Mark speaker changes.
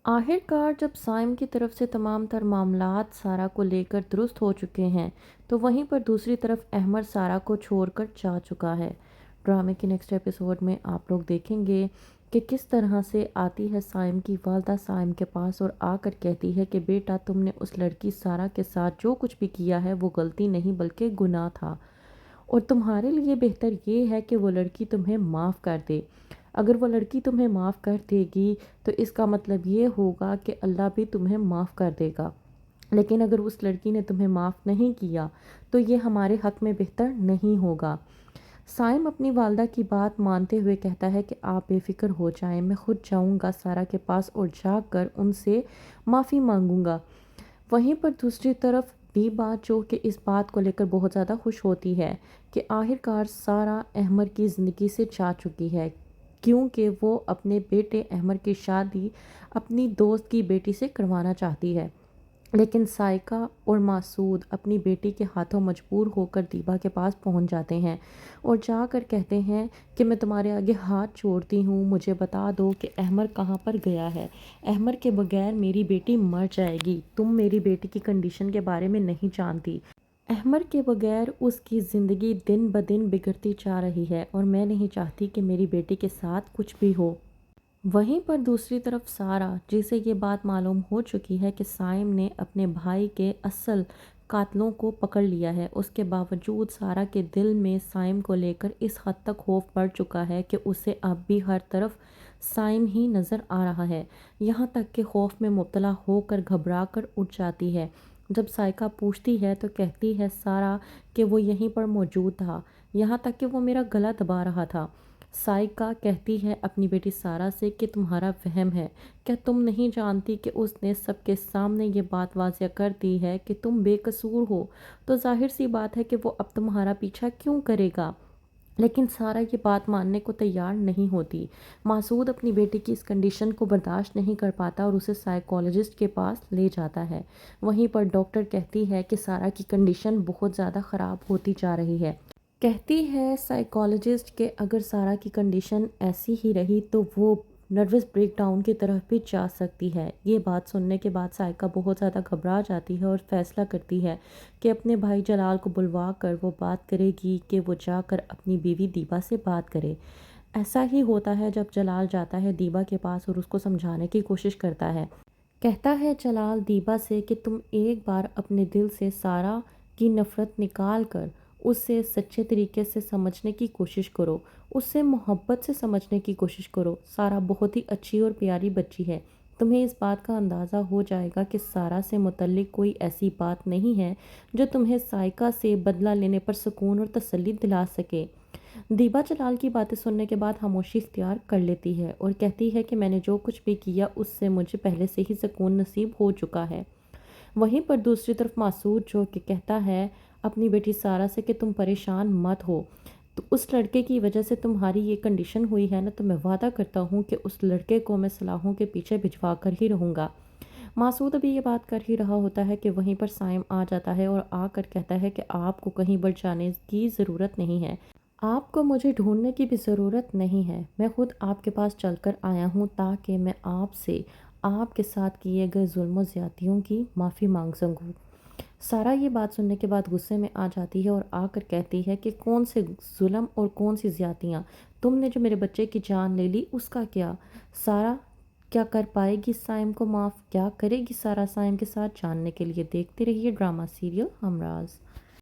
Speaker 1: آخرکار جب سائم کی طرف سے تمام تر معاملات سارہ کو لے کر درست ہو چکے ہیں تو وہیں پر دوسری طرف احمد سارہ کو چھوڑ کر جا چکا ہے۔ ڈرامے کے نیکسٹ ایپیسوڈ میں آپ لوگ دیکھیں گے کہ کس طرح سے آتی ہے سائم کی والدہ سائم کے پاس اور آ کر کہتی ہے کہ بیٹا تم نے اس لڑکی سارہ کے ساتھ جو کچھ بھی کیا ہے وہ غلطی نہیں بلکہ گناہ تھا، اور تمہارے لیے بہتر یہ ہے کہ وہ لڑکی تمہیں معاف کر دے۔ اگر وہ لڑکی تمہیں معاف کر دے گی تو اس کا مطلب یہ ہوگا کہ اللہ بھی تمہیں معاف کر دے گا، لیکن اگر اس لڑکی نے تمہیں معاف نہیں کیا تو یہ ہمارے حق میں بہتر نہیں ہوگا۔ سائم اپنی والدہ کی بات مانتے ہوئے کہتا ہے کہ آپ بے فکر ہو جائیں، میں خود جاؤں گا سارہ کے پاس اور جا کر ان سے معافی مانگوں گا۔ وہیں پر دوسری طرف دیبا جو کہ اس بات کو لے کر بہت زیادہ خوش ہوتی ہے کہ آخرکار سارہ احمد کی زندگی سے جا چکی ہے، کیونکہ وہ اپنے بیٹے احمد کی شادی اپنی دوست کی بیٹی سے کروانا چاہتی ہے، لیکن سائقہ اور مسعود اپنی بیٹی کے ہاتھوں مجبور ہو کر دیبا کے پاس پہنچ جاتے ہیں اور جا کر کہتے ہیں کہ میں تمہارے آگے ہاتھ چھوڑتی ہوں، مجھے بتا دو کہ احمد کہاں پر گیا ہے۔ احمد کے بغیر میری بیٹی مر جائے گی، تم میری بیٹی کی کنڈیشن کے بارے میں نہیں جانتی۔ احمد کے بغیر اس کی زندگی دن بدن بگڑتی جا رہی ہے اور میں نہیں چاہتی کہ میری بیٹی کے ساتھ کچھ بھی ہو۔ وہیں پر دوسری طرف سارہ جسے یہ بات معلوم ہو چکی ہے کہ سائم نے اپنے بھائی کے اصل قاتلوں کو پکڑ لیا ہے، اس کے باوجود سارہ کے دل میں سائم کو لے کر اس حد تک خوف بڑھ چکا ہے کہ اسے اب بھی ہر طرف سائم ہی نظر آ رہا ہے، یہاں تک کہ خوف میں مبتلا ہو کر گھبرا کر اٹھ جاتی ہے۔ جب سائقہ پوچھتی ہے تو کہتی ہے سارہ کہ وہ یہیں پر موجود تھا، یہاں تک کہ وہ میرا گلا دبا رہا تھا۔ سائقہ کہتی ہے اپنی بیٹی سارہ سے کہ تمہارا وہم ہے، کیا تم نہیں جانتی کہ اس نے سب کے سامنے یہ بات واضح کر دی ہے کہ تم بے قصور ہو، تو ظاہر سی بات ہے کہ وہ اب تمہارا پیچھا کیوں کرے گا؟ لیکن سارہ یہ بات ماننے کو تیار نہیں ہوتی۔ مسعود اپنی بیٹی کی اس کنڈیشن کو برداشت نہیں کر پاتا اور اسے سائیکالوجسٹ کے پاس لے جاتا ہے۔ وہیں پر ڈاکٹر کہتی ہے کہ سارہ کی کنڈیشن بہت زیادہ خراب ہوتی جا رہی ہے۔ کہتی ہے سائیکالوجسٹ کہ اگر سارہ کی کنڈیشن ایسی ہی رہی تو وہ نروس بریک ڈاؤن کی طرف بھی جا سکتی ہے۔ یہ بات سننے کے بعد سائقہ بہت زیادہ گھبرا جاتی ہے اور فیصلہ کرتی ہے کہ اپنے بھائی جلال کو بلوا کر وہ بات کرے گی کہ وہ جا کر اپنی بیوی دیبا سے بات کرے۔ ایسا ہی ہوتا ہے جب جلال جاتا ہے دیبا کے پاس اور اس کو سمجھانے کی کوشش کرتا ہے۔ کہتا ہے جلال دیبا سے کہ تم ایک بار اپنے دل سے سارہ کی نفرت نکال کر اس سے سچے طریقے سے سمجھنے کی کوشش کرو، اس سے محبت سے سمجھنے کی کوشش کرو۔ سارہ بہت ہی اچھی اور پیاری بچی ہے، تمہیں اس بات کا اندازہ ہو جائے گا کہ سارہ سے متعلق کوئی ایسی بات نہیں ہے جو تمہیں سائقہ سے بدلہ لینے پر سکون اور تسلی دلا سکے۔ دیبا جلال کی باتیں سننے کے بعد خاموشی اختیار کر لیتی ہے اور کہتی ہے کہ میں نے جو کچھ بھی کیا اس سے مجھے پہلے سے ہی سکون نصیب ہو چکا ہے۔ وہیں پر دوسری طرف مسعود جو کہ کہتا ہے اپنی بیٹی سارہ سے کہ تم پریشان مت ہو، تو اس لڑکے کی وجہ سے تمہاری یہ کنڈیشن ہوئی ہے نا، تو میں وعدہ کرتا ہوں کہ اس لڑکے کو میں صلاحوں کے پیچھے بھجوا کر ہی رہوں گا۔ مسعود ابھی یہ بات کر ہی رہا ہوتا ہے کہ وہیں پر سائم آ جاتا ہے اور آ کر کہتا ہے کہ آپ کو کہیں بڑھ جانے کی ضرورت نہیں ہے، آپ کو مجھے ڈھونڈنے کی بھی ضرورت نہیں ہے، میں خود آپ کے پاس چل کر آیا ہوں تاکہ میں آپ سے آپ کے ساتھ کیے گئے ظلم و زیادتیوں کی معافی مانگ سکوں۔ سارہ یہ بات سننے کے بعد غصے میں آ جاتی ہے اور آ کر کہتی ہے کہ کون سے ظلم اور کون سی زیادتیاں، تم نے جو میرے بچے کی جان لے لی اس کا کیا؟ سارہ کیا کر پائے گی سائم کو معاف؟ کیا کرے گی سارہ سائم کے ساتھ؟ جاننے کے لیے دیکھتے رہیے ڈرامہ سیریل ہمراز۔